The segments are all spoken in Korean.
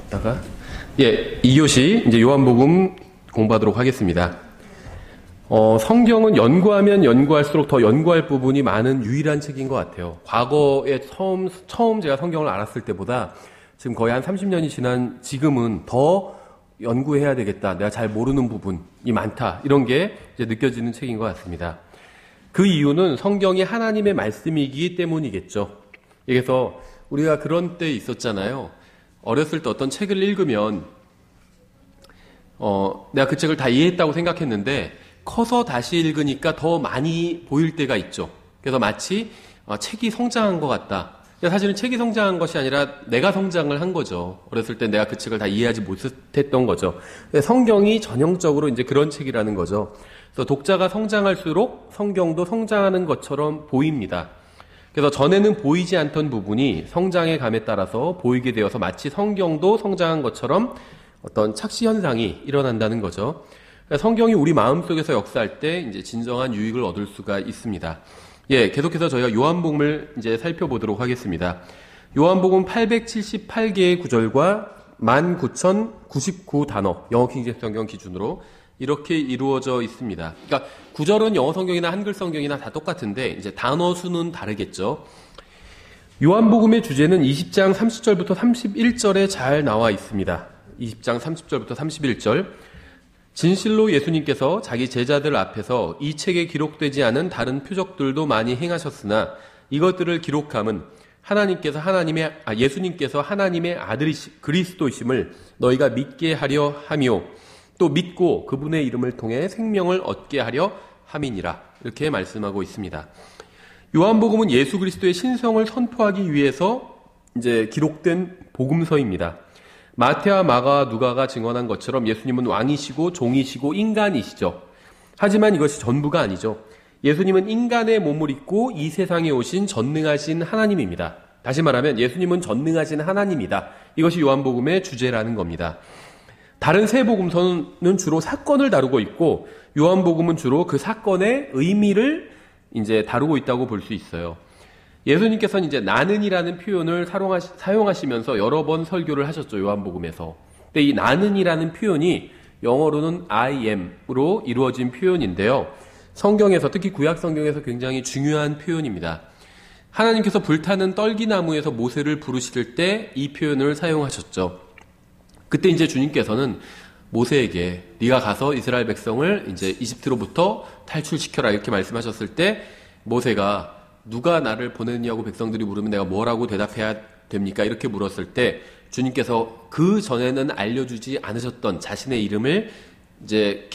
쉬었다가. 예, 2교시, 이제 요한복음 공부하도록 하겠습니다. 성경은 연구하면 연구할수록 더 연구할 부분이 많은 유일한 책인 것 같아요. 과거에 처음 제가 성경을 알았을 때보다 지금 거의 한 30년이 지난 지금은 더 연구해야 되겠다. 내가 잘 모르는 부분이 많다. 이런 게 이제 느껴지는 책인 것 같습니다. 그 이유는 성경이 하나님의 말씀이기 때문이겠죠. 그래서 우리가 그런 때 있었잖아요. 어렸을 때 어떤 책을 읽으면 내가 그 책을 다 이해했다고 생각했는데 커서 다시 읽으니까 더 많이 보일 때가 있죠. 그래서 마치 책이 성장한 것 같다. 사실은 책이 성장한 것이 아니라 내가 성장을 한 거죠. 어렸을 때 내가 그 책을 다 이해하지 못했던 거죠. 성경이 전형적으로 이제 그런 책이라는 거죠. 그래서 독자가 성장할수록 성경도 성장하는 것처럼 보입니다. 그래서 전에는 보이지 않던 부분이 성장의 감에 따라서 보이게 되어서 마치 성경도 성장한 것처럼 어떤 착시 현상이 일어난다는 거죠. 성경이 우리 마음속에서 역사할 때 이제 진정한 유익을 얻을 수가 있습니다. 예, 계속해서 저희가 요한복음을 이제 살펴보도록 하겠습니다. 요한복음 878개의 구절과 19,099 단어, 영어 킹제임스 성경 기준으로 이렇게 이루어져 있습니다. 그러니까 구절은 영어 성경이나 한글 성경이나 다 똑같은데 이제 단어 수는 다르겠죠. 요한복음의 주제는 20장 30절부터 31절에 잘 나와 있습니다. 20장 30절부터 31절. 진실로 예수님께서 자기 제자들 앞에서 이 책에 기록되지 않은 다른 표적들도 많이 행하셨으나 이것들을 기록함은 예수님께서 하나님의 아들이 그리스도이심을 너희가 믿게 하려 하며 또 믿고 그분의 이름을 통해 생명을 얻게 하려 함이니라. 이렇게 말씀하고 있습니다. 요한복음은 예수 그리스도의 신성을 선포하기 위해서 이제 기록된 복음서입니다. 마태와 마가와 누가가 증언한 것처럼 예수님은 왕이시고 종이시고 인간이시죠. 하지만 이것이 전부가 아니죠. 예수님은 인간의 몸을 입고 이 세상에 오신 전능하신 하나님입니다. 다시 말하면 예수님은 전능하신 하나님이다. 이것이 요한복음의 주제라는 겁니다. 다른 세 복음서는 주로 사건을 다루고 있고 요한복음은 주로 그 사건의 의미를 이제 다루고 있다고 볼 수 있어요. 예수님께서는 이제 나는이라는 표현을 사용하시면서 여러 번 설교를 하셨죠. 요한복음에서. 근데 이 나는이라는 표현이 영어로는 I am으로 이루어진 표현인데요. 성경에서 특히 구약 성경에서 굉장히 중요한 표현입니다. 하나님께서 불타는 떨기나무에서 모세를 부르실 때 이 표현을 사용하셨죠. 그때 이제 주님께서는 모세에게 네가 가서 이스라엘 백성을 이제 이집트로부터 탈출시켜라 이렇게 말씀하셨을 때 모세가 누가 나를 보냈냐고 백성들이 물으면 내가 뭐라고 대답해야 됩니까? 이렇게 물었을 때 주님께서 그 전에는 알려주지 않으셨던 자신의 이름을 이제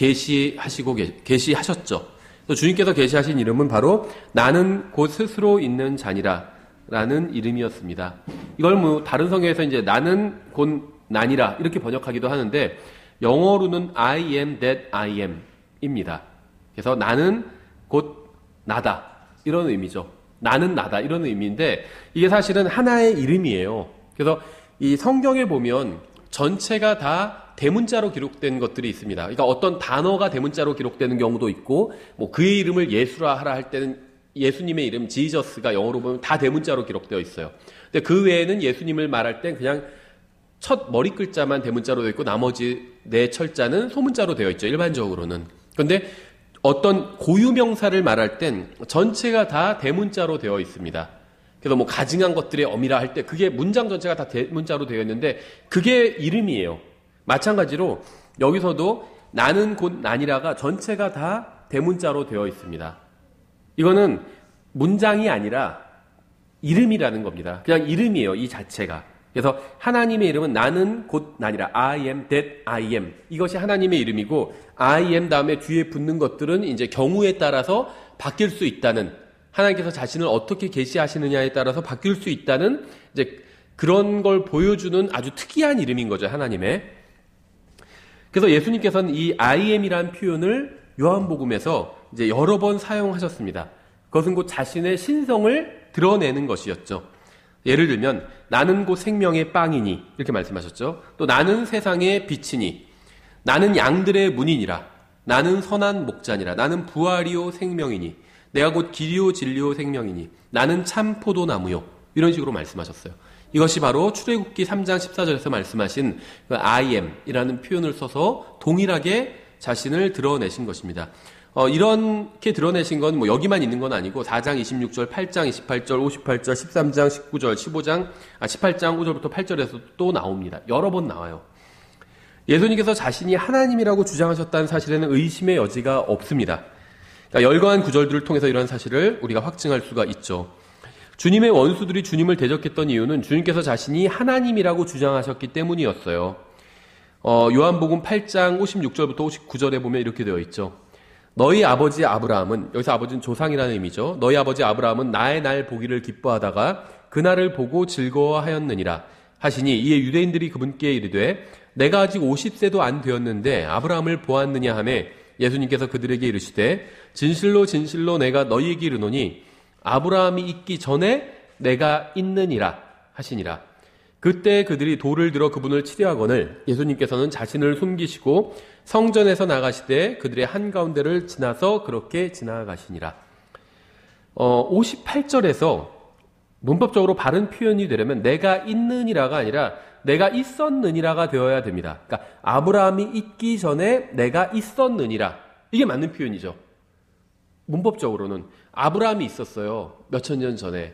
계시하셨죠. 주님께서 계시하신 이름은 바로 나는 곧 스스로 있는 자니라 라는 이름이었습니다. 이걸 뭐 다른 성경에서 이제 나는 곧 나니라 이렇게 번역하기도 하는데 영어로는 I am that I am 입니다. 그래서 나는 곧 나다 이런 의미죠. 나는 나다 이런 의미인데 이게 사실은 하나의 이름이에요. 그래서 이 성경에 보면 전체가 다 대문자로 기록된 것들이 있습니다. 그러니까 어떤 단어가 대문자로 기록되는 경우도 있고 뭐 그의 이름을 예수라 하라 할 때는 예수님의 이름 지저스가 영어로 보면 다 대문자로 기록되어 있어요. 근데 그 외에는 예수님을 말할 땐 그냥 첫 머리 글자만 대문자로 되어 있고 나머지 네 철자는 소문자로 되어 있죠. 일반적으로는. 그런데 어떤 고유명사를 말할 땐 전체가 다 대문자로 되어 있습니다. 그래서 뭐 가증한 것들의 어미라 할 때 그게 문장 전체가 다 대문자로 되어 있는데 그게 이름이에요. 마찬가지로 여기서도 나는 곧 나니라가 전체가 다 대문자로 되어 있습니다. 이거는 문장이 아니라 이름이라는 겁니다. 그냥 이름이에요. 이 자체가. 그래서 하나님의 이름은 나는 곧 나니라. I am that I am. 이것이 하나님의 이름이고 I am 다음에 뒤에 붙는 것들은 이제 경우에 따라서 바뀔 수 있다는 하나님께서 자신을 어떻게 계시하시느냐에 따라서 바뀔 수 있다는 이제 그런 걸 보여주는 아주 특이한 이름인 거죠. 하나님의. 그래서 예수님께서는 이 I am이라는 표현을 요한복음에서 이제 여러 번 사용하셨습니다. 그것은 곧 자신의 신성을 드러내는 것이었죠. 예를 들면 나는 곧 생명의 빵이니 이렇게 말씀하셨죠. 또 나는 세상의 빛이니 나는 양들의 문이니라 나는 선한 목자니라 나는 부활이요 생명이니 내가 곧 길이요 진리요 생명이니 나는 참 포도나무요 이런 식으로 말씀하셨어요. 이것이 바로 출애굽기 3장 14절에서 말씀하신 그 I am이라는 표현을 써서 동일하게 자신을 드러내신 것입니다. 이렇게 드러내신 건 뭐 여기만 있는 건 아니고 4장 26절, 8장 28절, 58절, 13장 19절, 18장 5절부터 8절에서 또 나옵니다. 여러 번 나와요. 예수님께서 자신이 하나님이라고 주장하셨다는 사실에는 의심의 여지가 없습니다. 그러니까 열거한 구절들을 통해서 이런 사실을 우리가 확증할 수가 있죠. 주님의 원수들이 주님을 대적했던 이유는 주님께서 자신이 하나님이라고 주장하셨기 때문이었어요. 요한복음 8장 56절부터 59절에 보면 이렇게 되어 있죠. 너희 아버지 아브라함은, 여기서 아버지는 조상이라는 의미죠. 너희 아버지 아브라함은 나의 날 보기를 기뻐하다가 그날을 보고 즐거워하였느니라 하시니, 이에 유대인들이 그분께 이르되 내가 아직 50세도 안 되었는데 아브라함을 보았느냐 하매 예수님께서 그들에게 이르시되 진실로 진실로 내가 너희에게 이르노니 아브라함이 있기 전에 내가 있느니라 하시니라. 그때 그들이 돌을 들어 그분을 치려하거늘 예수님께서는 자신을 숨기시고 성전에서 나가시되 그들의 한가운데를 지나서 그렇게 지나가시니라. 58절에서 문법적으로 바른 표현이 되려면 내가 있느니라가 아니라 내가 있었느니라가 되어야 됩니다. 그러니까 아브라함이 있기 전에 내가 있었느니라. 이게 맞는 표현이죠. 문법적으로는 아브라함이 있었어요. 몇천 년 전에.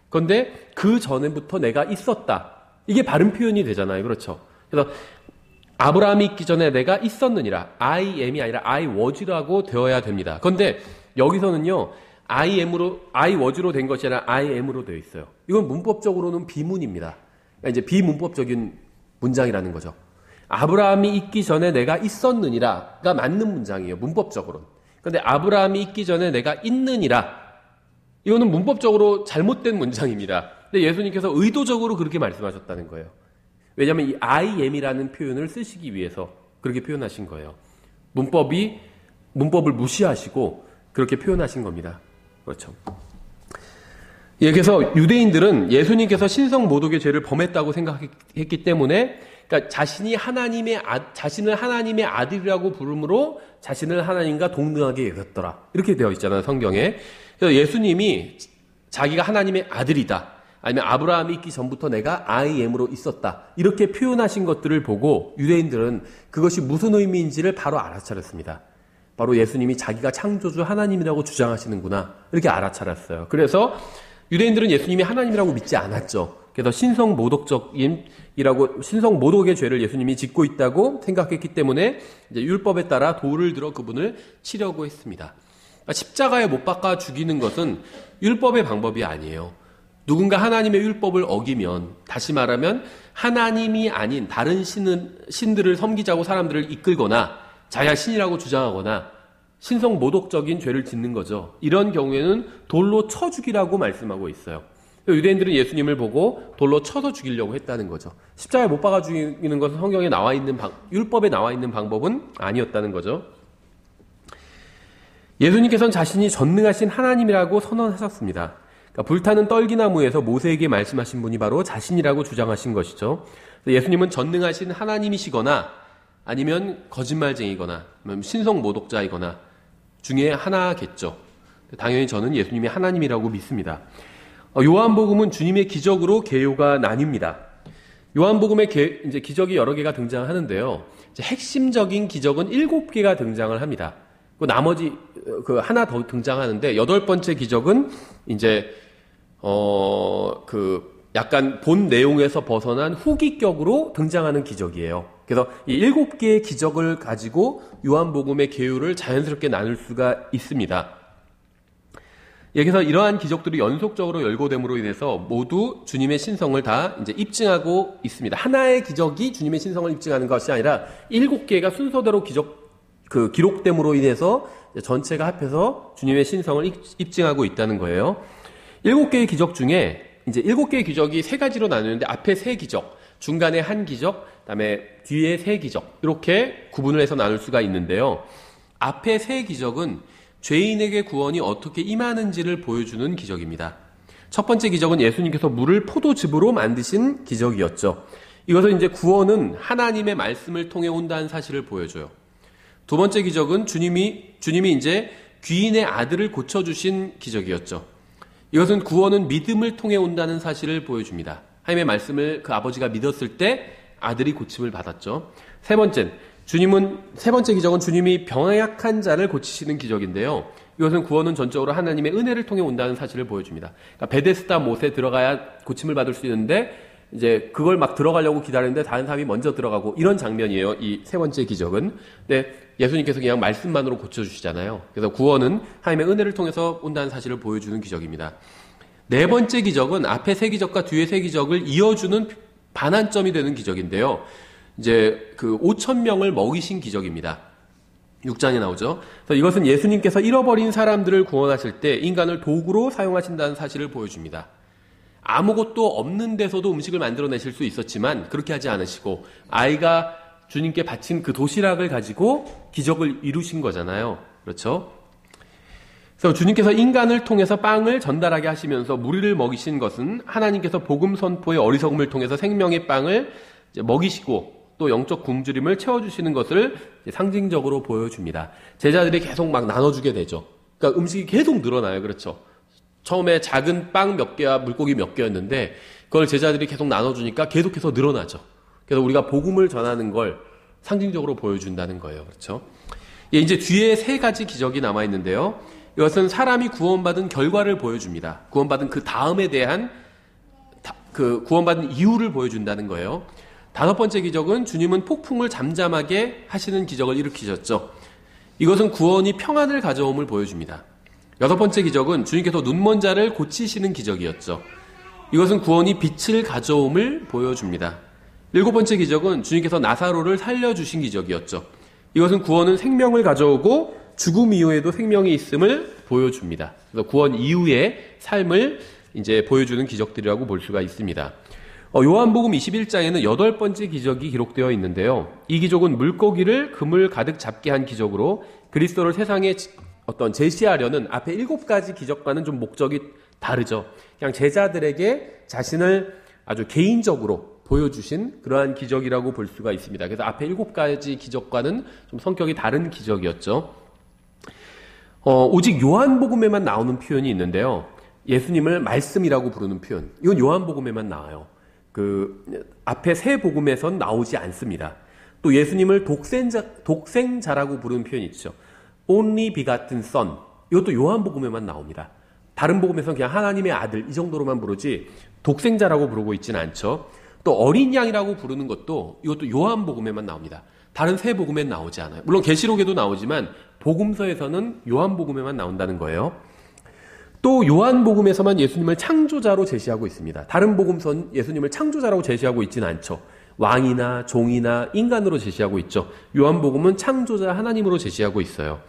그런데 그 전에부터 내가 있었다. 이게 바른 표현이 되잖아요. 그렇죠? 그래서 아브라함이 있기 전에 내가 있었느니라. I am이 아니라 I was라고 되어야 됩니다. 그런데 여기서는요. I was로 된 것이 아니라 I am으로 되어 있어요. 이건 문법적으로는 비문입니다. 그러니까 이제 비문법적인 문장이라는 거죠. 아브라함이 있기 전에 내가 있었느니라가 맞는 문장이에요. 문법적으로는. 그런데 아브라함이 있기 전에 내가 있느니라. 이거는 문법적으로 잘못된 문장입니다. 근데 예수님께서 의도적으로 그렇게 말씀하셨다는 거예요. 왜냐하면 이 I am이라는 표현을 쓰시기 위해서 그렇게 표현하신 거예요. 문법을 무시하시고 그렇게 표현하신 겁니다. 그렇죠. 예, 그래서 유대인들은 예수님께서 신성 모독의 죄를 범했다고 생각했기 때문에, 그러니까 자신을 하나님의 아들이라고 부름으로 자신을 하나님과 동등하게 여겼더라. 이렇게 되어 있잖아요, 성경에. 그래서 예수님이 자기가 하나님의 아들이다. 아니면 아브라함이 있기 전부터 내가 I am으로 있었다. 이렇게 표현하신 것들을 보고 유대인들은 그것이 무슨 의미인지를 바로 알아차렸습니다. 바로 예수님이 자기가 창조주 하나님이라고 주장하시는구나. 이렇게 알아차렸어요. 그래서 유대인들은 예수님이 하나님이라고 믿지 않았죠. 그래서 신성 모독의 죄를 예수님이 짓고 있다고 생각했기 때문에 이제 율법에 따라 돌을 들어 그분을 치려고 했습니다. 그러니까 십자가에 못 박아 죽이는 것은 율법의 방법이 아니에요. 누군가 하나님의 율법을 어기면, 다시 말하면 하나님이 아닌 다른 신들을 섬기자고 사람들을 이끌거나 자기가 신이라고 주장하거나 신성 모독적인 죄를 짓는 거죠. 이런 경우에는 돌로 쳐 죽이라고 말씀하고 있어요. 유대인들은 예수님을 보고 돌로 쳐서 죽이려고 했다는 거죠. 십자가에 못 박아 죽이는 것은 성경에 나와 있는 율법에 나와 있는 방법은 아니었다는 거죠. 예수님께서는 자신이 전능하신 하나님이라고 선언하셨습니다. 그러니까 불타는 떨기나무에서 모세에게 말씀하신 분이 바로 자신이라고 주장하신 것이죠. 예수님은 전능하신 하나님이시거나 아니면 거짓말쟁이거나 신성 모독자이거나 중에 하나겠죠. 당연히 저는 예수님이 하나님이라고 믿습니다. 요한복음은 주님의 기적으로 개요가 나뉩니다. 요한복음에 이제 기적이 여러 개가 등장하는데요. 이제 핵심적인 기적은 7개가 등장을 합니다. 나머지 하나 더 등장하는데 8번째 기적은 이제 약간 본 내용에서 벗어난 후기격으로 등장하는 기적이에요. 그래서 이 7개의 기적을 가지고 요한복음의 개요를 자연스럽게 나눌 수가 있습니다. 그래서 이러한 기적들이 연속적으로 열거됨으로 인해서 모두 주님의 신성을 다 이제 입증하고 있습니다. 하나의 기적이 주님의 신성을 입증하는 것이 아니라 7개가 순서대로 기록됨으로 인해서 전체가 합해서 주님의 신성을 입증하고 있다는 거예요. 7개의 기적 중에 이제 7개의 기적이 3가지로 나누는데 앞에 3기적, 중간에 1기적, 그다음에 뒤에 3기적 이렇게 구분을 해서 나눌 수가 있는데요. 앞에 3기적은 죄인에게 구원이 어떻게 임하는지를 보여주는 기적입니다. 첫 번째 기적은 예수님께서 물을 포도즙으로 만드신 기적이었죠. 이것은 이제 구원은 하나님의 말씀을 통해 온다는 사실을 보여줘요. 두 번째 기적은 주님이 이제 귀인의 아들을 고쳐주신 기적이었죠. 이것은 구원은 믿음을 통해 온다는 사실을 보여줍니다. 하나님의 말씀을 그 아버지가 믿었을 때 아들이 고침을 받았죠. 세 번째 기적은 주님이 병약한 자를 고치시는 기적인데요. 이것은 구원은 전적으로 하나님의 은혜를 통해 온다는 사실을 보여줍니다. 그러니까 베데스다 못에 들어가야 고침을 받을 수 있는데 이제 그걸 막 들어가려고 기다리는데 다른 사람이 먼저 들어가고 이런 장면이에요. 이 세 번째 기적은. 근데 예수님께서 그냥 말씀만으로 고쳐주시잖아요. 그래서 구원은 하나님의 은혜를 통해서 온다는 사실을 보여주는 기적입니다. 네 번째 기적은 앞에 세 기적과 뒤에 세 기적을 이어주는 반환점이 되는 기적인데요. 이제 그 5,000명을 먹이신 기적입니다. 6장에 나오죠. 그래서 이것은 예수님께서 잃어버린 사람들을 구원하실 때 인간을 도구로 사용하신다는 사실을 보여줍니다. 아무것도 없는 데서도 음식을 만들어내실 수 있었지만 그렇게 하지 않으시고 아이가 주님께 바친 그 도시락을 가지고 기적을 이루신 거잖아요. 그렇죠? 그래서 주님께서 인간을 통해서 빵을 전달하게 하시면서 무리를 먹이신 것은 하나님께서 복음 선포의 어리석음을 통해서 생명의 빵을 먹이시고 또 영적 굶주림을 채워주시는 것을 상징적으로 보여줍니다. 제자들이 계속 막 나눠주게 되죠. 그러니까 음식이 계속 늘어나요. 그렇죠? 처음에 작은 빵 몇 개와 물고기 몇 개였는데 그걸 제자들이 계속 나눠주니까 계속해서 늘어나죠. 그래서 우리가 복음을 전하는 걸 상징적으로 보여준다는 거예요. 그렇죠? 예, 이제 뒤에 세 가지 기적이 남아있는데요. 이것은 사람이 구원받은 결과를 보여줍니다. 구원받은 그 다음에 대한 그 구원받은 이유를 보여준다는 거예요. 다섯 번째 기적은 주님은 폭풍을 잠잠하게 하시는 기적을 일으키셨죠. 이것은 구원이 평안을 가져옴을 보여줍니다. 여섯 번째 기적은 주님께서 눈먼 자를 고치시는 기적이었죠. 이것은 구원이 빛을 가져옴을 보여줍니다. 일곱 번째 기적은 주님께서 나사로를 살려주신 기적이었죠. 이것은 구원은 생명을 가져오고 죽음 이후에도 생명이 있음을 보여줍니다. 그래서 구원 이후의 삶을 이제 보여주는 기적들이라고 볼 수가 있습니다. 요한복음 21장에는 8번째 기적이 기록되어 있는데요. 이 기적은 물고기를 그물 가득 잡게 한 기적으로 그리스도를 세상에 어떤 제시하려는 앞에 7가지 기적과는 좀 목적이 다르죠. 그냥 제자들에게 자신을 아주 개인적으로 보여주신 그러한 기적이라고 볼 수가 있습니다. 그래서 앞에 7가지 기적과는 좀 성격이 다른 기적이었죠. 오직 요한복음에만 나오는 표현이 있는데요. 예수님을 말씀이라고 부르는 표현. 이건 요한복음에만 나와요. 그 앞에 세 복음에선 나오지 않습니다. 또 예수님을 독생자라고 부르는 표현이 있죠. only begotten son. 이것도 요한복음에만 나옵니다. 다른 복음에서는 그냥 하나님의 아들 이 정도로만 부르지 독생자라고 부르고 있지는 않죠. 또 어린 양이라고 부르는 것도 이것도 요한복음에만 나옵니다. 다른 세 복음엔 나오지 않아요. 물론 계시록에도 나오지만 복음서에서는 요한복음에만 나온다는 거예요. 또 요한복음에서만 예수님을 창조자로 제시하고 있습니다. 다른 복음서는 예수님을 창조자라고 제시하고 있지는 않죠. 왕이나 종이나 인간으로 제시하고 있죠. 요한복음은 창조자 하나님으로 제시하고 있어요.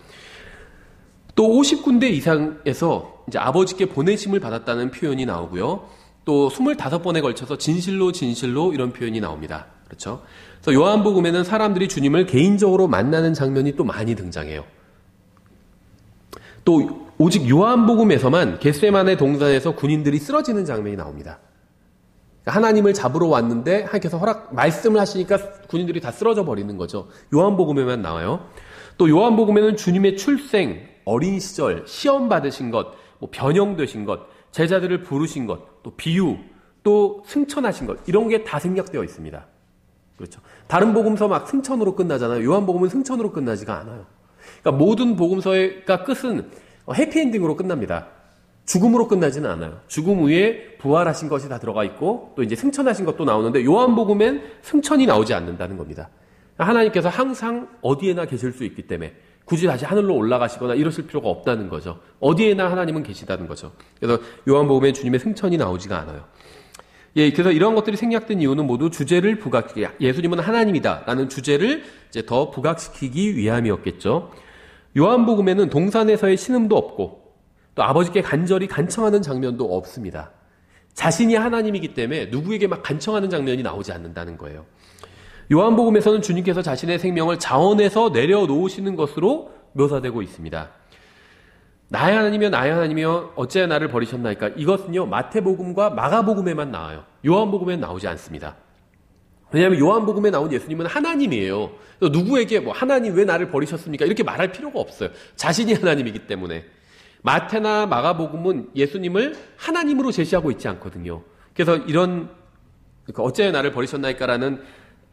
또 50군데 이상에서 이제 아버지께 보내심을 받았다는 표현이 나오고요. 또 25번에 걸쳐서 진실로 이런 표현이 나옵니다. 그렇죠? 그래서 요한복음에는 사람들이 주님을 개인적으로 만나는 장면이 또 많이 등장해요. 또 오직 요한복음에서만 겟세마네 동산에서 군인들이 쓰러지는 장면이 나옵니다. 하나님을 잡으러 왔는데 하나님께서 말씀을 하시니까 군인들이 다 쓰러져 버리는 거죠. 요한복음에만 나와요. 또 요한복음에는 주님의 출생, 어린 시절, 시험 받으신 것, 변형되신 것, 제자들을 부르신 것, 또 비유, 또 승천하신 것 이런 게 다 생략되어 있습니다. 그렇죠. 다른 복음서 막 승천으로 끝나잖아요. 요한복음은 승천으로 끝나지가 않아요. 그러니까 모든 복음서의 끝은 해피엔딩으로 끝납니다. 죽음으로 끝나지는 않아요. 죽음 후에 부활하신 것이 다 들어가 있고 또 이제 승천하신 것도 나오는데 요한복음엔 승천이 나오지 않는다는 겁니다. 하나님께서 항상 어디에나 계실 수 있기 때문에 굳이 다시 하늘로 올라가시거나 이러실 필요가 없다는 거죠. 어디에나 하나님은 계시다는 거죠. 그래서 요한복음에 주님의 승천이 나오지가 않아요. 예, 그래서 이런 것들이 생략된 이유는 모두 주제를 부각시키기, 예수님은 하나님이다라는 주제를 이제 더 부각시키기 위함이었겠죠. 요한복음에는 동산에서의 신음도 없고 또 아버지께 간절히 간청하는 장면도 없습니다. 자신이 하나님이기 때문에 누구에게 막 간청하는 장면이 나오지 않는다는 거예요. 요한복음에서는 주님께서 자신의 생명을 자원에서 내려놓으시는 것으로 묘사되고 있습니다. 나의 하나님이여 어찌하여 나를 버리셨나이까? 이것은요 마태복음과 마가복음에만 나와요. 요한복음엔 나오지 않습니다. 왜냐하면 요한복음에 나온 예수님은 하나님이에요. 누구에게 하나님 왜 나를 버리셨습니까? 이렇게 말할 필요가 없어요. 자신이 하나님이기 때문에. 마태나 마가복음은 예수님을 하나님으로 제시하고 있지 않거든요. 그래서 이런 그러니까 어째 나를 버리셨나이까라는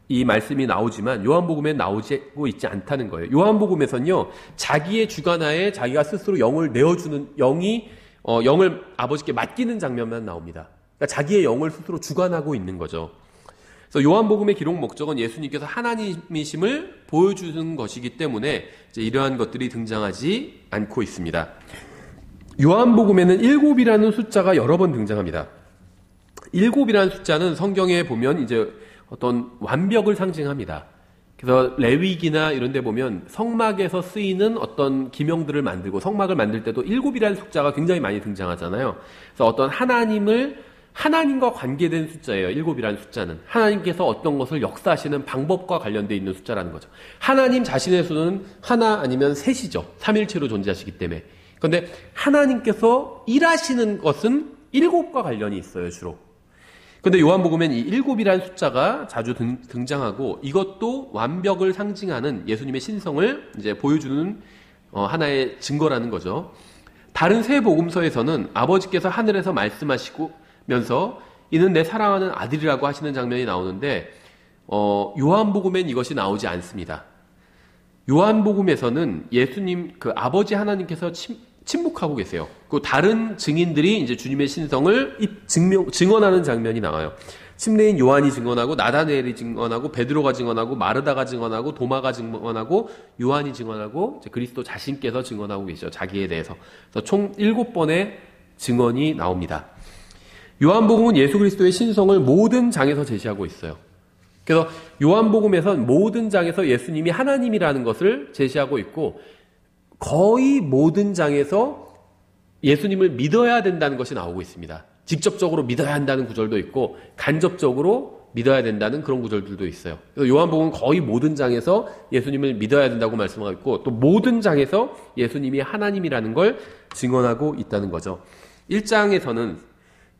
이 말씀이 나오지만 요한복음에 나오고 있지 않다는 거예요. 요한복음에서는요, 자기의 주관하에 자기가 스스로 영을 내어주는 영을 아버지께 맡기는 장면만 나옵니다. 그러니까 자기의 영을 스스로 주관하고 있는 거죠. 그래서 요한복음의 기록 목적은 예수님께서 하나님이심을 보여주는 것이기 때문에 이제 이러한 것들이 등장하지 않고 있습니다. 요한복음에는 7이라는 숫자가 여러 번 등장합니다. 7이라는 숫자는 성경에 보면 이제 어떤 완벽을 상징합니다. 그래서 레위기나 이런 데 보면 성막에서 쓰이는 어떤 기명들을 만들고 성막을 만들 때도 7이라는 숫자가 굉장히 많이 등장하잖아요. 그래서 어떤 하나님과 관계된 숫자예요. 7이라는 숫자는. 하나님께서 어떤 것을 역사하시는 방법과 관련되어 있는 숫자라는 거죠. 하나님 자신의 수는 하나 아니면 셋이죠. 삼일체로 존재하시기 때문에. 그런데 하나님께서 일하시는 것은 7과 관련이 있어요, 주로. 그런데 요한복음엔 이 7이라는 숫자가 자주 등장하고 이것도 완벽을 상징하는 예수님의 신성을 이제 보여주는 하나의 증거라는 거죠. 다른 세 복음서에서는 아버지께서 하늘에서 말씀하시면서 이는 내 사랑하는 아들이라고 하시는 장면이 나오는데 요한복음엔 이것이 나오지 않습니다. 요한복음에서는 예수님 아버지 하나님께서 침묵하고 계세요. 그 다른 증인들이 이제 주님의 신성을 증언하는 장면이 나와요. 침례인 요한이 증언하고 나다나엘이 증언하고 베드로가 증언하고 마르다가 증언하고 도마가 증언하고 요한이 증언하고 이제 그리스도 자신께서 증언하고 계시죠. 자기에 대해서. 그래서 총 7번의 증언이 나옵니다. 요한복음은 예수 그리스도의 신성을 모든 장에서 제시하고 있어요. 그래서 요한복음에선 모든 장에서 예수님이 하나님이라는 것을 제시하고 있고 거의 모든 장에서 예수님을 믿어야 된다는 것이 나오고 있습니다. 직접적으로 믿어야 한다는 구절도 있고 간접적으로 믿어야 된다는 그런 구절들도 있어요. 그래서 요한복음은 거의 모든 장에서 예수님을 믿어야 된다고 말씀하고 있고 또 모든 장에서 예수님이 하나님이라는 걸 증언하고 있다는 거죠. 1장에서는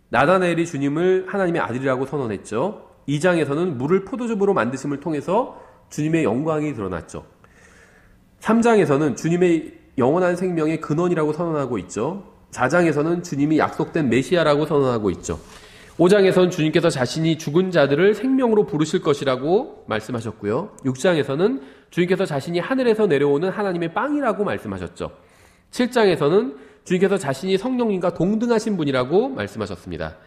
나다나엘이 주님을 하나님의 아들이라고 선언했죠. 2장에서는 물을 포도즙으로 만드심을 통해서 주님의 영광이 드러났죠. 3장에서는 주님의 영원한 생명의 근원이라고 선언하고 있죠. 4장에서는 주님이 약속된 메시아라고 선언하고 있죠. 5장에서는 주님께서 자신이 죽은 자들을 생명으로 부르실 것이라고 말씀하셨고요. 6장에서는 주님께서 자신이 하늘에서 내려오는 하나님의 빵이라고 말씀하셨죠. 7장에서는 주님께서 자신이 성령님과 동등하신 분이라고 말씀하셨습니다.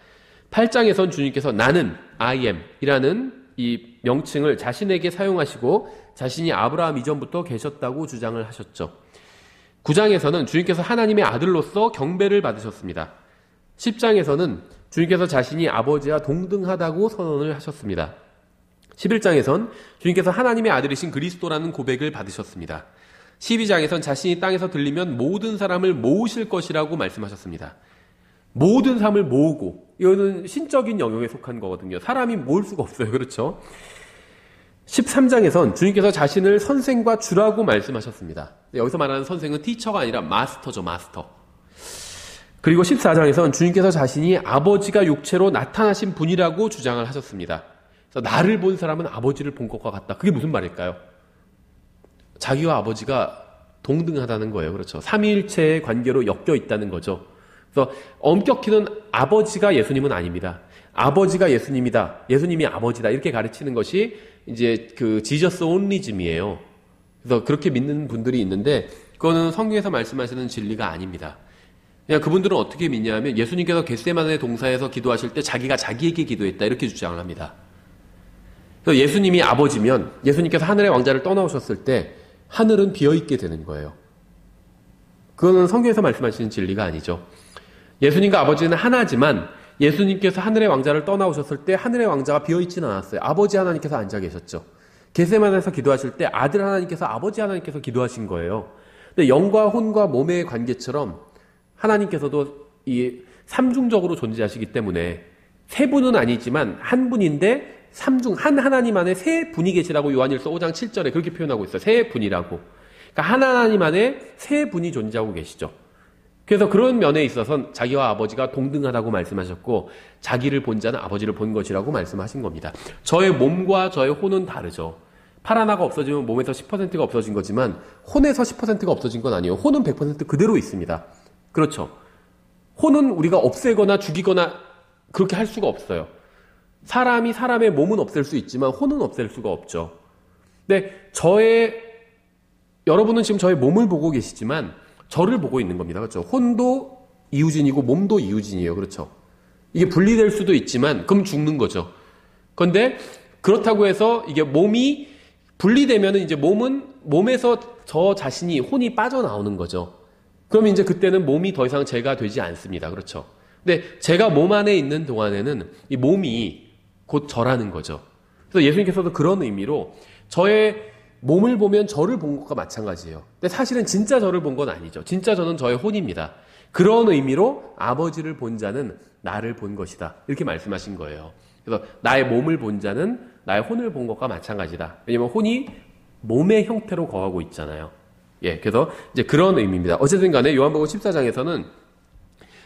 8장에서는 주님께서 나는 I am 이라는 이 명칭을 자신에게 사용하시고 자신이 아브라함 이전부터 계셨다고 주장을 하셨죠. 9장에서는 주님께서 하나님의 아들로서 경배를 받으셨습니다. 10장에서는 주님께서 자신이 아버지와 동등하다고 선언을 하셨습니다. 11장에선 주님께서 하나님의 아들이신 그리스도라는 고백을 받으셨습니다. 12장에선 자신이 땅에서 들리면 모든 사람을 모으실 것이라고 말씀하셨습니다. 모든 사람을 모으고 이거는 신적인 영역에 속한 거거든요. 사람이 모을 수가 없어요. 그렇죠? 13장에선 주님께서 자신을 선생과 주라고 말씀하셨습니다. 여기서 말하는 선생은 티처가 아니라 마스터죠. 마스터. 그리고 14장에선 주님께서 자신이 아버지가 육체로 나타나신 분이라고 주장을 하셨습니다. 그래서 나를 본 사람은 아버지를 본 것과 같다. 그게 무슨 말일까요? 자기와 아버지가 동등하다는 거예요. 그렇죠. 삼위일체의 관계로 엮여 있다는 거죠. 그래서 엄격히는 아버지가 예수님은 아닙니다. 아버지가 예수님이다. 예수님이 아버지다. 이렇게 가르치는 것이 이제 지저스 온리즘이에요. 그래서 그렇게 믿는 분들이 있는데 그거는 성경에서 말씀하시는 진리가 아닙니다. 그냥 그분들은 어떻게 믿냐면 예수님께서 겟세마네 동사에서 기도하실 때 자기가 자기에게 기도했다. 이렇게 주장을 합니다. 그래서 예수님이 아버지면 예수님께서 하늘의 왕자를 떠나오셨을 때 하늘은 비어있게 되는 거예요. 그거는 성경에서 말씀하시는 진리가 아니죠. 예수님과 아버지는 하나지만 예수님께서 하늘의 왕자를 떠나오셨을 때 하늘의 왕자가 비어있지는 않았어요. 아버지 하나님께서 앉아 계셨죠. 겟세마네에서 기도하실 때 아들 하나님께서 아버지 하나님께서 기도하신 거예요. 근데 영과 혼과 몸의 관계처럼 하나님께서도 이 삼중적으로 존재하시기 때문에 세 분은 아니지만 한 분인데 한 하나님 안에 세 분이 계시라고 요한일서 5장 7절에 그렇게 표현하고 있어요. 세 분이라고. 그러니까 한 하나님 안에 세 분이 존재하고 계시죠. 그래서 그런 면에 있어서는 자기와 아버지가 동등하다고 말씀하셨고 자기를 본 자는 아버지를 본 것이라고 말씀하신 겁니다. 저의 몸과 저의 혼은 다르죠. 팔 하나가 없어지면 몸에서 10%가 없어진 거지만 혼에서 10%가 없어진 건 아니에요. 혼은 100% 그대로 있습니다. 그렇죠. 혼은 우리가 없애거나 죽이거나 그렇게 할 수가 없어요. 사람이 사람의 몸은 없앨 수 있지만 혼은 없앨 수가 없죠. 근데 여러분은 지금 저의 몸을 보고 계시지만 저를 보고 있는 겁니다. 그렇죠? 혼도 이우진이고 몸도 이우진이에요. 그렇죠? 이게 분리될 수도 있지만 그럼 죽는 거죠. 그런데 그렇다고 해서 이게 몸이 분리되면은 이제 몸에서 저 자신이 혼이 빠져나오는 거죠. 그럼 이제 그때는 몸이 더 이상 제가 되지 않습니다. 그렇죠? 근데 제가 몸 안에 있는 동안에는 이 몸이 곧 저라는 거죠. 그래서 예수님께서도 그런 의미로 저의 몸을 보면 저를 본 것과 마찬가지예요. 근데 사실은 진짜 저를 본 건 아니죠. 진짜 저는 저의 혼입니다. 그런 의미로 아버지를 본 자는 나를 본 것이다. 이렇게 말씀하신 거예요. 그래서 나의 몸을 본 자는 나의 혼을 본 것과 마찬가지다. 왜냐면 혼이 몸의 형태로 거하고 있잖아요. 예, 그래서 이제 그런 의미입니다. 어쨌든 간에 요한복음 14장에서는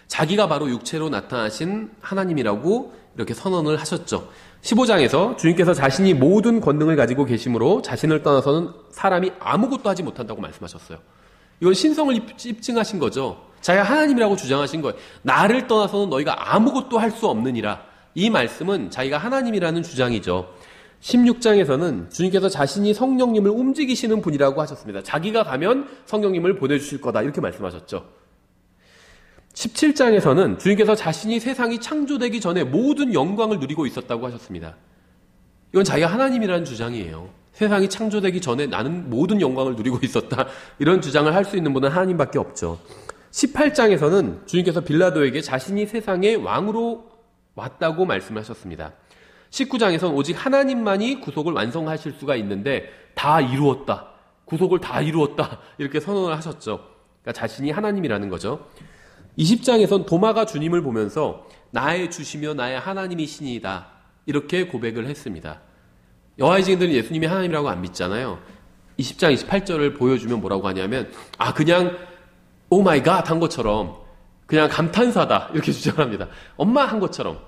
자기가 바로 육체로 나타나신 하나님이라고 이렇게 선언을 하셨죠. 15장에서 주님께서 자신이 모든 권능을 가지고 계심으로 자신을 떠나서는 사람이 아무것도 하지 못한다고 말씀하셨어요. 이건 신성을 입증하신 거죠. 자기가 하나님이라고 주장하신 거예요. 나를 떠나서는 너희가 아무것도 할 수 없느니라. 이 말씀은 자기가 하나님이라는 주장이죠. 16장에서는 주님께서 자신이 성령님을 움직이시는 분이라고 하셨습니다. 자기가 가면 성령님을 보내주실 거다. 이렇게 말씀하셨죠. 17장에서는 주님께서 자신이 세상이 창조되기 전에 모든 영광을 누리고 있었다고 하셨습니다. 이건 자기가 하나님이라는 주장이에요. 세상이 창조되기 전에 나는 모든 영광을 누리고 있었다. 이런 주장을 할 수 있는 분은 하나님밖에 없죠. 18장에서는 주님께서 빌라도에게 자신이 세상의 왕으로 왔다고 말씀하셨습니다. 19장에서는 오직 하나님만이 구속을 완성하실 수가 있는데 다 이루었다. 구속을 다 이루었다. 이렇게 선언을 하셨죠. 그러니까 자신이 하나님이라는 거죠. 20장에선 도마가 주님을 보면서 나의 주시며 나의 하나님이시니이다. 이렇게 고백을 했습니다. 여호와의 증인들은 예수님이 하나님이라고 안 믿잖아요. 20장 28절을 보여주면 뭐라고 하냐면 그냥 오 마이 갓 한 것처럼 그냥 감탄사다 이렇게 주장을 합니다. 엄마 한 것처럼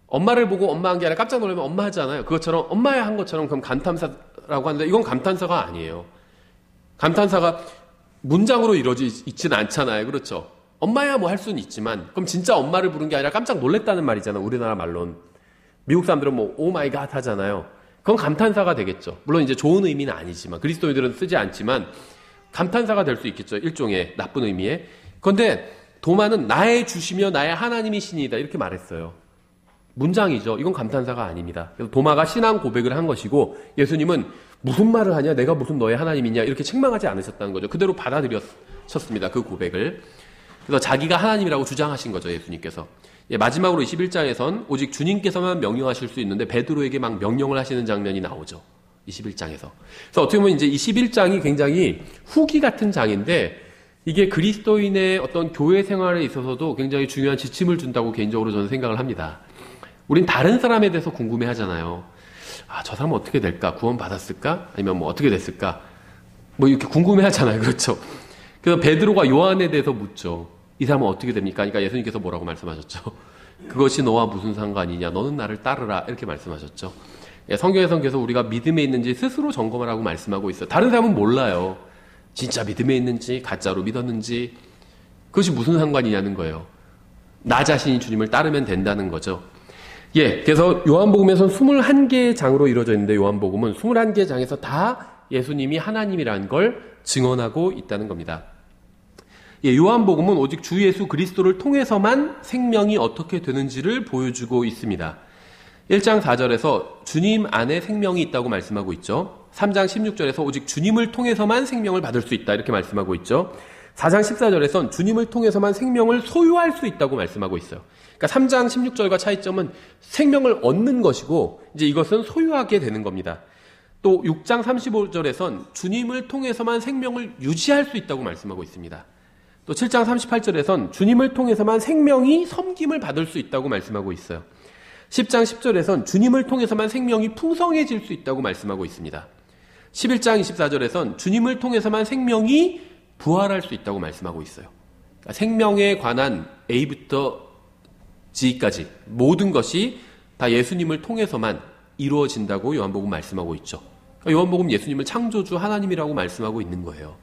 엄마를 보고 엄마 한 게 아니라 깜짝 놀라면 엄마 하잖아요. 그것처럼 엄마야 한 것처럼 그럼 감탄사라고 하는데 이건 감탄사가 아니에요. 감탄사가 문장으로 있지는 않잖아요. 그렇죠? 엄마야 뭐 할 수는 있지만 그럼 진짜 엄마를 부른 게 아니라 깜짝 놀랬다는 말이잖아요. 우리나라 말로는. 미국 사람들은 뭐 오 마이 갓 하잖아요. 그건 감탄사가 되겠죠. 물론 이제 좋은 의미는 아니지만 그리스도인들은 쓰지 않지만 감탄사가 될 수 있겠죠. 일종의 나쁜 의미에. 그런데 도마는 나의 주시며 나의 하나님이시니이다 이렇게 말했어요. 문장이죠. 이건 감탄사가 아닙니다. 그래서 도마가 신앙 고백을 한 것이고 예수님은 무슨 말을 하냐 내가 무슨 너의 하나님이냐 이렇게 책망하지 않으셨다는 거죠. 그대로 받아들였습니다. 그 고백을. 그래서 자기가 하나님이라고 주장하신 거죠. 예수님께서. 마지막으로 21장에선 오직 주님께서만 명령하실 수 있는데 베드로에게 막 명령을 하시는 장면이 나오죠. 21장에서. 그래서 어떻게 보면 이제 21장이 굉장히 후기 같은 장인데 이게 그리스도인의 어떤 교회 생활에 있어서도 굉장히 중요한 지침을 준다고 개인적으로 저는 생각을 합니다. 우린 다른 사람에 대해서 궁금해 하잖아요. 저 사람은 어떻게 될까? 구원 받았을까? 아니면 뭐 어떻게 됐을까? 뭐 이렇게 궁금해 하잖아요. 그렇죠? 그래서 베드로가 요한에 대해서 묻죠. 이 사람은 어떻게 됩니까? 그러니까 예수님께서 뭐라고 말씀하셨죠? 그것이 너와 무슨 상관이냐? 너는 나를 따르라. 이렇게 말씀하셨죠. 성경에서 계속 우리가 믿음에 있는지 스스로 점검하라고 말씀하고 있어요. 다른 사람은 몰라요. 진짜 믿음에 있는지 가짜로 믿었는지 그것이 무슨 상관이냐는 거예요. 나 자신이 주님을 따르면 된다는 거죠. 그래서 요한복음에서는 21개의 장으로 이루어져 있는데 요한복음은 21개의 장에서 다 예수님이 하나님이라는 걸 증언하고 있다는 겁니다. 요한복음은 오직 주 예수 그리스도를 통해서만 생명이 어떻게 되는지를 보여주고 있습니다. 1장 4절에서 주님 안에 생명이 있다고 말씀하고 있죠. 3장 16절에서 오직 주님을 통해서만 생명을 받을 수 있다 이렇게 말씀하고 있죠. 4장 14절에선 주님을 통해서만 생명을 소유할 수 있다고 말씀하고 있어요. 그러니까 3장 16절과 차이점은 생명을 얻는 것이고 이제 이것은 소유하게 되는 겁니다. 또 6장 35절에선 주님을 통해서만 생명을 유지할 수 있다고 말씀하고 있습니다. 또 7장 38절에선 주님을 통해서만 생명이 섬김을 받을 수 있다고 말씀하고 있어요. 10장 10절에선 주님을 통해서만 생명이 풍성해질 수 있다고 말씀하고 있습니다. 11장 24절에선 주님을 통해서만 생명이 부활할 수 있다고 말씀하고 있어요. 그러니까 생명에 관한 A부터 G까지 모든 것이 다 예수님을 통해서만 이루어진다고 요한복음 말씀하고 있죠. 그러니까 요한복음 예수님을 창조주 하나님이라고 말씀하고 있는 거예요.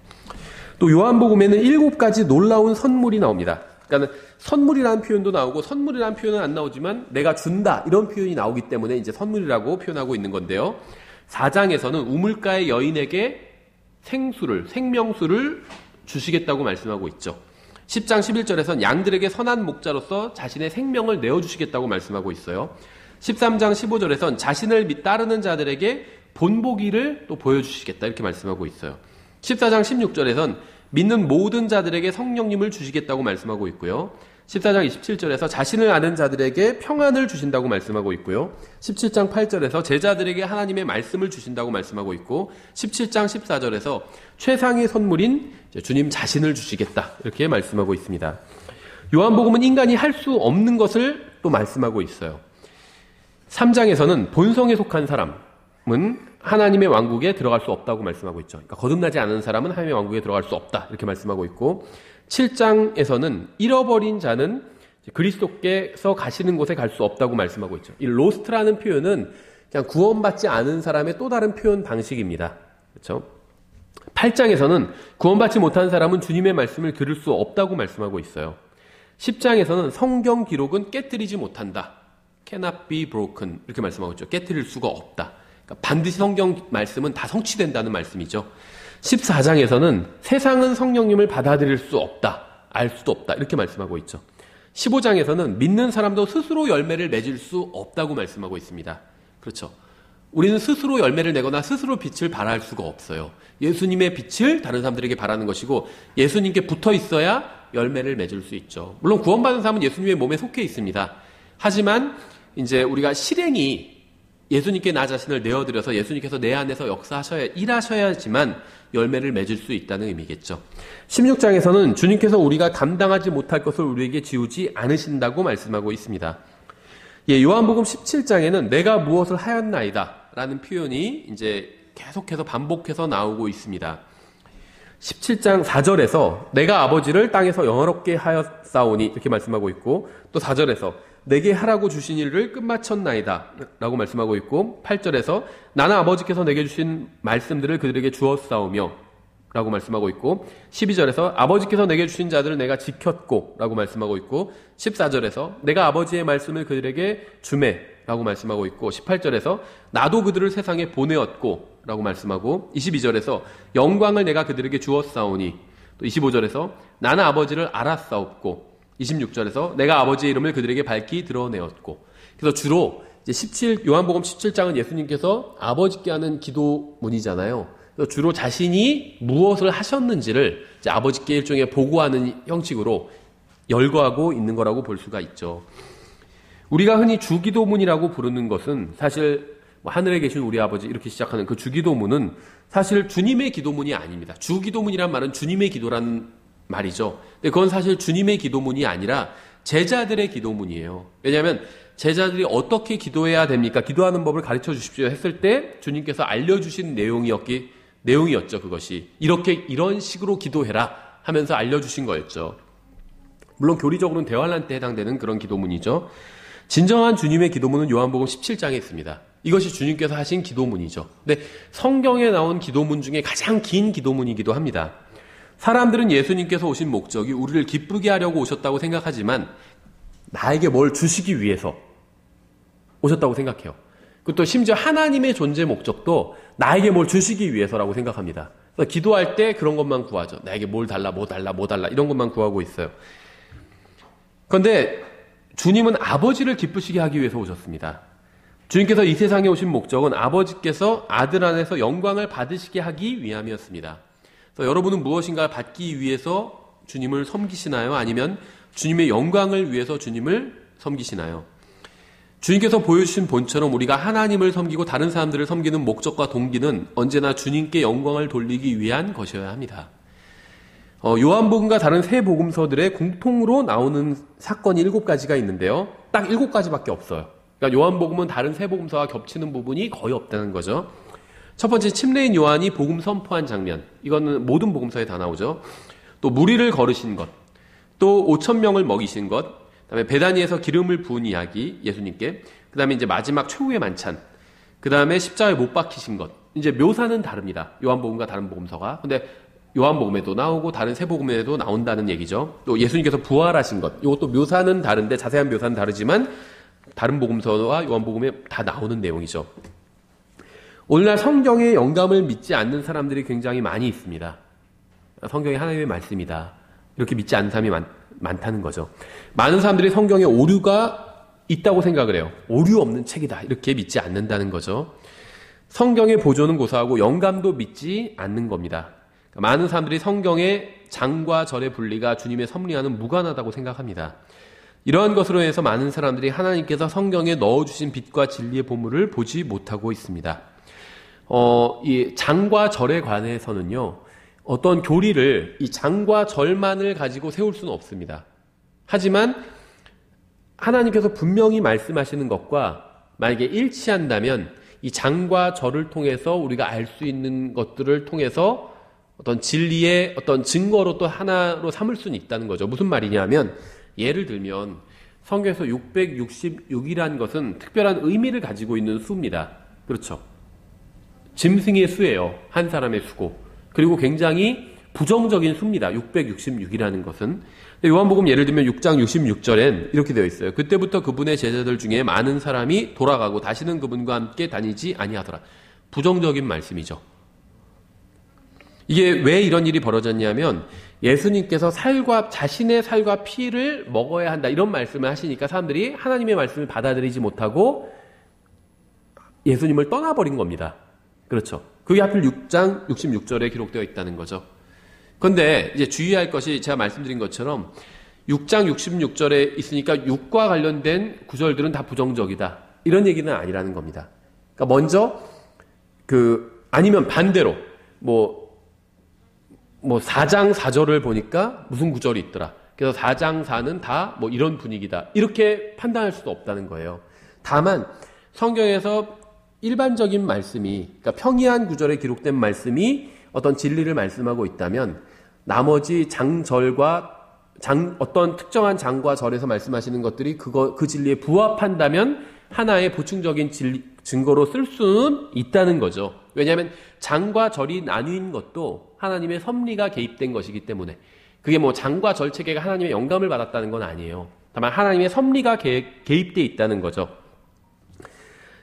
또 요한복음에는 7가지 놀라운 선물이 나옵니다. 그러니까 선물이라는 표현도 나오고 선물이라는 표현은 안 나오지만 내가 준다 이런 표현이 나오기 때문에 이제 선물이라고 표현하고 있는 건데요. 4장에서는 우물가의 여인에게 생명수를 주시겠다고 말씀하고 있죠. 10장 11절에서는 양들에게 선한 목자로서 자신의 생명을 내어주시겠다고 말씀하고 있어요. 13장 15절에서는 자신을 따르는 자들에게 본보기를 또 보여주시겠다 이렇게 말씀하고 있어요. 14장 16절에서는 믿는 모든 자들에게 성령님을 주시겠다고 말씀하고 있고요. 14장 27절에서 자신을 아는 자들에게 평안을 주신다고 말씀하고 있고요. 17장 8절에서 제자들에게 하나님의 말씀을 주신다고 말씀하고 있고 17장 14절에서 최상의 선물인 주님 자신을 주시겠다 이렇게 말씀하고 있습니다. 요한복음은 인간이 할 수 없는 것을 또 말씀하고 있어요. 3장에서는 본성에 속한 사람은 하나님의 왕국에 들어갈 수 없다고 말씀하고 있죠. 그러니까 거듭나지 않은 사람은 하나님의 왕국에 들어갈 수 없다 이렇게 말씀하고 있고 7장에서는 잃어버린 자는 그리스도께서 가시는 곳에 갈 수 없다고 말씀하고 있죠. 이 로스트라는 표현은 그냥 구원받지 않은 사람의 또 다른 표현 방식입니다. 그렇죠? 8장에서는 구원받지 못한 사람은 주님의 말씀을 들을 수 없다고 말씀하고 있어요. 10장에서는 성경 기록은 깨뜨리지 못한다. cannot be broken 이렇게 말씀하고 있죠. 깨뜨릴 수가 없다. 그러니까 반드시 성경 말씀은 다 성취된다는 말씀이죠. 14장에서는 세상은 성령님을 받아들일 수 없다. 알 수도 없다. 이렇게 말씀하고 있죠. 15장에서는 믿는 사람도 스스로 열매를 맺을 수 없다고 말씀하고 있습니다. 그렇죠. 우리는 스스로 열매를 내거나 스스로 빛을 발할 수가 없어요. 예수님의 빛을 다른 사람들에게 발하는 것이고 예수님께 붙어 있어야 열매를 맺을 수 있죠. 물론 구원받은 사람은 예수님의 몸에 속해 있습니다. 하지만 이제 우리가 실행이 예수님께 나 자신을 내어드려서 예수님께서 내 안에서 일하셔야지만 열매를 맺을 수 있다는 의미겠죠. 16장에서는 주님께서 우리가 감당하지 못할 것을 우리에게 지우지 않으신다고 말씀하고 있습니다. 요한복음 17장에는 내가 무엇을 하였나이다 라는 표현이 이제 계속해서 반복해서 나오고 있습니다. 17장 4절에서 내가 아버지를 땅에서 영화롭게 하였사오니 이렇게 말씀하고 있고 또 4절에서 내게 하라고 주신 일을 끝마쳤나이다 라고 말씀하고 있고 8절에서 나는 아버지께서 내게 주신 말씀들을 그들에게 주었사오며 라고 말씀하고 있고 12절에서 아버지께서 내게 주신 자들을 내가 지켰고 라고 말씀하고 있고 14절에서 내가 아버지의 말씀을 그들에게 주매 라고 말씀하고 있고 18절에서 나도 그들을 세상에 보내었고 라고 말씀하고 22절에서 영광을 내가 그들에게 주었사오니 또 25절에서 나는 아버지를 알았사옵고 26절에서 내가 아버지의 이름을 그들에게 밝히 드러내었고 그래서 주로 이제 요한복음 17장은 예수님께서 아버지께 하는 기도문이잖아요. 그래서 주로 자신이 무엇을 하셨는지를 이제 아버지께 일종의 보고하는 형식으로 열거하고 있는 거라고 볼 수가 있죠. 우리가 흔히 주기도문이라고 부르는 것은 사실 하늘에 계신 우리 아버지 이렇게 시작하는 그 주기도문은 사실 주님의 기도문이 아닙니다. 주기도문이란 말은 주님의 기도라는 말이죠. 근데 그건 사실 주님의 기도문이 아니라 제자들의 기도문이에요. 왜냐하면 제자들이 어떻게 기도해야 됩니까? 기도하는 법을 가르쳐 주십시오 했을 때 주님께서 알려주신 내용이었죠. 그것이 이런 식으로 기도해라 하면서 알려주신 거였죠. 물론 교리적으로는 대환란 때 해당되는 그런 기도문이죠. 진정한 주님의 기도문은 요한복음 17장에 있습니다. 이것이 주님께서 하신 기도문이죠. 근데 성경에 나온 기도문 중에 가장 긴 기도문이기도 합니다. 사람들은 예수님께서 오신 목적이 우리를 기쁘게 하려고 오셨다고 생각하지만 나에게 뭘 주시기 위해서 오셨다고 생각해요. 그리고 또 심지어 하나님의 존재 목적도 나에게 뭘 주시기 위해서라고 생각합니다. 그래서 기도할 때 그런 것만 구하죠. 나에게 뭘 달라, 뭐 달라, 뭐 달라 이런 것만 구하고 있어요. 그런데 주님은 아버지를 기쁘시게 하기 위해서 오셨습니다. 주님께서 이 세상에 오신 목적은 아버지께서 아들 안에서 영광을 받으시게 하기 위함이었습니다. 그래서 여러분은 무엇인가 받기 위해서 주님을 섬기시나요? 아니면 주님의 영광을 위해서 주님을 섬기시나요? 주님께서 보여주신 본처럼 우리가 하나님을 섬기고 다른 사람들을 섬기는 목적과 동기는 언제나 주님께 영광을 돌리기 위한 것이어야 합니다. 요한복음과 다른 세 복음서들의 공통으로 나오는 사건이 7가지가 있는데요. 딱 7가지밖에 없어요. 그러니까 요한복음은 다른 세 복음서와 겹치는 부분이 거의 없다는 거죠. 첫 번째, 침례인 요한이 복음 선포한 장면. 이거는 모든 복음서에 다 나오죠. 또 무리를 걸으신 것, 또 5,000명을 먹이신 것, 그다음에 베다니에서 기름을 부은 이야기 예수님께, 그다음에 이제 마지막 최후의 만찬, 그다음에 십자가에 못 박히신 것. 이제 묘사는 다릅니다. 요한복음과 다른 복음서가. 근데 요한복음에도 나오고 다른 세 복음에도 나온다는 얘기죠. 또 예수님께서 부활하신 것, 이것도 묘사는 다른데 자세한 묘사는 다르지만 다른 복음서와 요한복음에 다 나오는 내용이죠. 오늘날 성경의 영감을 믿지 않는 사람들이 굉장히 많이 있습니다. 성경이 하나님의 말씀이다, 이렇게 믿지 않는 사람이 많다는 거죠. 많은 사람들이 성경에 오류가 있다고 생각을 해요. 오류 없는 책이다, 이렇게 믿지 않는다는 거죠. 성경의 보존은 고사하고 영감도 믿지 않는 겁니다. 많은 사람들이 성경의 장과 절의 분리가 주님의 섭리와는 무관하다고 생각합니다. 이러한 것으로 해서 많은 사람들이 하나님께서 성경에 넣어주신 빛과 진리의 보물을 보지 못하고 있습니다. 이 장과 절에 관해서는요, 어떤 교리를 이 장과 절만을 가지고 세울 수는 없습니다. 하지만 하나님께서 분명히 말씀하시는 것과 만약에 일치한다면 이 장과 절을 통해서 우리가 알 수 있는 것들을 통해서 어떤 진리의 어떤 증거로 또 하나로 삼을 수는 있다는 거죠. 무슨 말이냐면, 예를 들면 성경에서 666이라는 것은 특별한 의미를 가지고 있는 수입니다. 그렇죠. 짐승의 수예요. 한 사람의 수고. 그리고 굉장히 부정적인 수입니다. 666이라는 것은. 요한복음 예를 들면 6장 66절엔 이렇게 되어 있어요. 그때부터 그분의 제자들 중에 많은 사람이 돌아가고 다시는 그분과 함께 다니지 아니하더라. 부정적인 말씀이죠. 이게 왜 이런 일이 벌어졌냐면, 예수님께서 자신의 살과 피를 먹어야 한다, 이런 말씀을 하시니까 사람들이 하나님의 말씀을 받아들이지 못하고 예수님을 떠나버린 겁니다. 그렇죠. 그게 하필 6장 66절에 기록되어 있다는 거죠. 그런데 이제 주의할 것이, 제가 말씀드린 것처럼 6장 66절에 있으니까 6과 관련된 구절들은 다 부정적이다, 이런 얘기는 아니라는 겁니다. 그러니까 먼저 아니면 반대로 4장 4절을 보니까 무슨 구절이 있더라, 그래서 4장 4는 다 이런 분위기다, 이렇게 판단할 수도 없다는 거예요. 다만 성경에서 일반적인 말씀이, 그러니까 평이한 구절에 기록된 말씀이 어떤 진리를 말씀하고 있다면, 나머지 장절과 어떤 특정한 장과 절에서 말씀하시는 것들이 그 진리에 부합한다면 하나의 보충적인 증거로 쓸 수는 있다는 거죠. 왜냐하면 장과 절이 나뉜 것도 하나님의 섭리가 개입된 것이기 때문에, 그게 장과 절 체계가 하나님의 영감을 받았다는 건 아니에요. 다만 하나님의 섭리가 개입되어 있다는 거죠.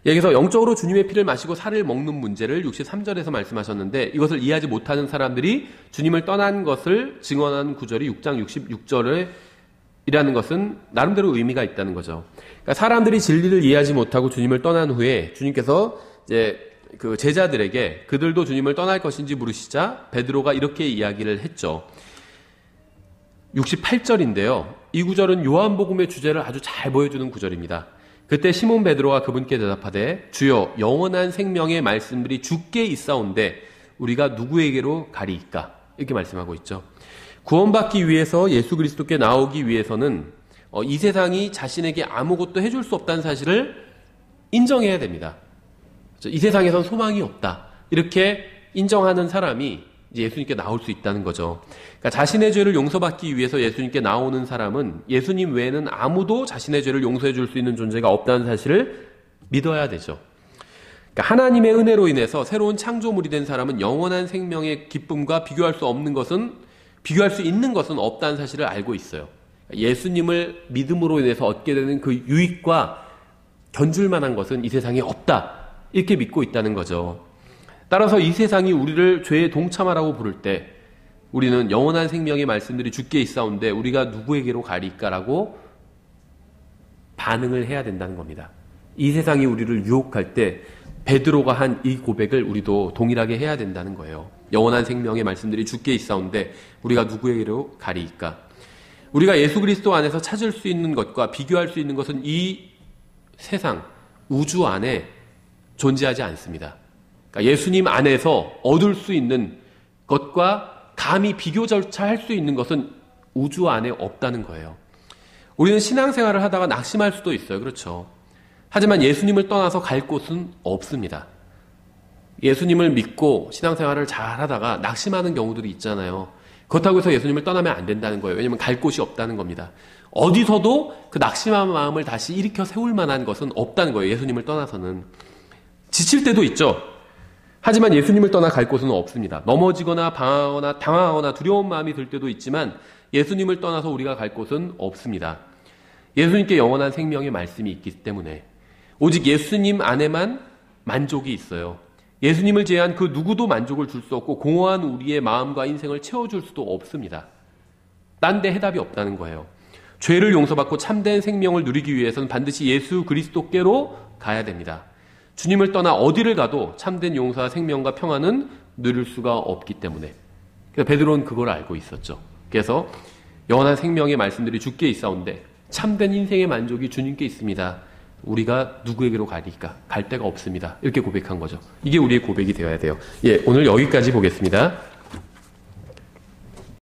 여기서 영적으로 주님의 피를 마시고 살을 먹는 문제를 63절에서 말씀하셨는데, 이것을 이해하지 못하는 사람들이 주님을 떠난 것을 증언하는 구절이 6장 66절에 이라는 것은 나름대로 의미가 있다는 거죠. 그러니까 사람들이 진리를 이해하지 못하고 주님을 떠난 후에 주님께서 이제 그 제자들에게 그들도 주님을 떠날 것인지 물으시자 베드로가 이렇게 이야기를 했죠. 68절인데요. 이 구절은 요한복음의 주제를 아주 잘 보여주는 구절입니다. 그때 시몬 베드로가 그분께 대답하되, 주여, 영원한 생명의 말씀들이 주께 있사온데 우리가 누구에게로 가리이까? 이렇게 말씀하고 있죠. 구원받기 위해서 예수 그리스도께 나오기 위해서는 이 세상이 자신에게 아무것도 해줄 수 없다는 사실을 인정해야 됩니다. 이 세상에선 소망이 없다, 이렇게 인정하는 사람이 이제 예수님께 나올 수 있다는 거죠. 그러니까 자신의 죄를 용서받기 위해서 예수님께 나오는 사람은 예수님 외에는 아무도 자신의 죄를 용서해 줄 수 있는 존재가 없다는 사실을 믿어야 되죠. 그러니까 하나님의 은혜로 인해서 새로운 창조물이 된 사람은 영원한 생명의 기쁨과 비교할 수 있는 것은 없다는 사실을 알고 있어요. 예수님을 믿음으로 인해서 얻게 되는 그 유익과 견줄 만한 것은 이 세상에 없다, 이렇게 믿고 있다는 거죠. 따라서 이 세상이 우리를 죄에 동참하라고 부를 때 우리는 영원한 생명의 말씀들이 주께 있사온데 우리가 누구에게로 가리까라고 반응을 해야 된다는 겁니다. 이 세상이 우리를 유혹할 때 베드로가 한 이 고백을 우리도 동일하게 해야 된다는 거예요. 영원한 생명의 말씀들이 주께 있사온데 우리가 누구에게로 가리까? 우리가 예수 그리스도 안에서 찾을 수 있는 것과 비교할 수 있는 것은 이 세상, 우주 안에 존재하지 않습니다. 그러니까 예수님 안에서 얻을 수 있는 것과 감히 비교조차 할 수 있는 것은 우주 안에 없다는 거예요. 우리는 신앙생활을 하다가 낙심할 수도 있어요. 그렇죠. 하지만 예수님을 떠나서 갈 곳은 없습니다. 예수님을 믿고 신앙생활을 잘 하다가 낙심하는 경우들이 있잖아요. 그렇다고 해서 예수님을 떠나면 안 된다는 거예요. 왜냐하면 갈 곳이 없다는 겁니다. 어디서도 그 낙심한 마음을 다시 일으켜 세울 만한 것은 없다는 거예요. 예수님을 떠나서는. 지칠 때도 있죠. 하지만 예수님을 떠나 갈 곳은 없습니다. 넘어지거나 방황하거나 당황하거나 두려운 마음이 들 때도 있지만 예수님을 떠나서 우리가 갈 곳은 없습니다. 예수님께 영원한 생명의 말씀이 있기 때문에 오직 예수님 안에만 만족이 있어요. 예수님을 제외한 그 누구도 만족을 줄 수 없고 공허한 우리의 마음과 인생을 채워줄 수도 없습니다. 딴 데 해답이 없다는 거예요. 죄를 용서받고 참된 생명을 누리기 위해서는 반드시 예수 그리스도께로 가야 됩니다. 주님을 떠나 어디를 가도 참된 용서와 생명과 평안은 누릴 수가 없기 때문에. 그래서 베드로는 그걸 알고 있었죠. 그래서 영원한 생명의 말씀들이 주께 있사온데 참된 인생의 만족이 주님께 있습니다. 우리가 누구에게로 가리까? 갈 데가 없습니다. 이렇게 고백한 거죠. 이게 우리의 고백이 되어야 돼요. 예, 오늘 여기까지 보겠습니다.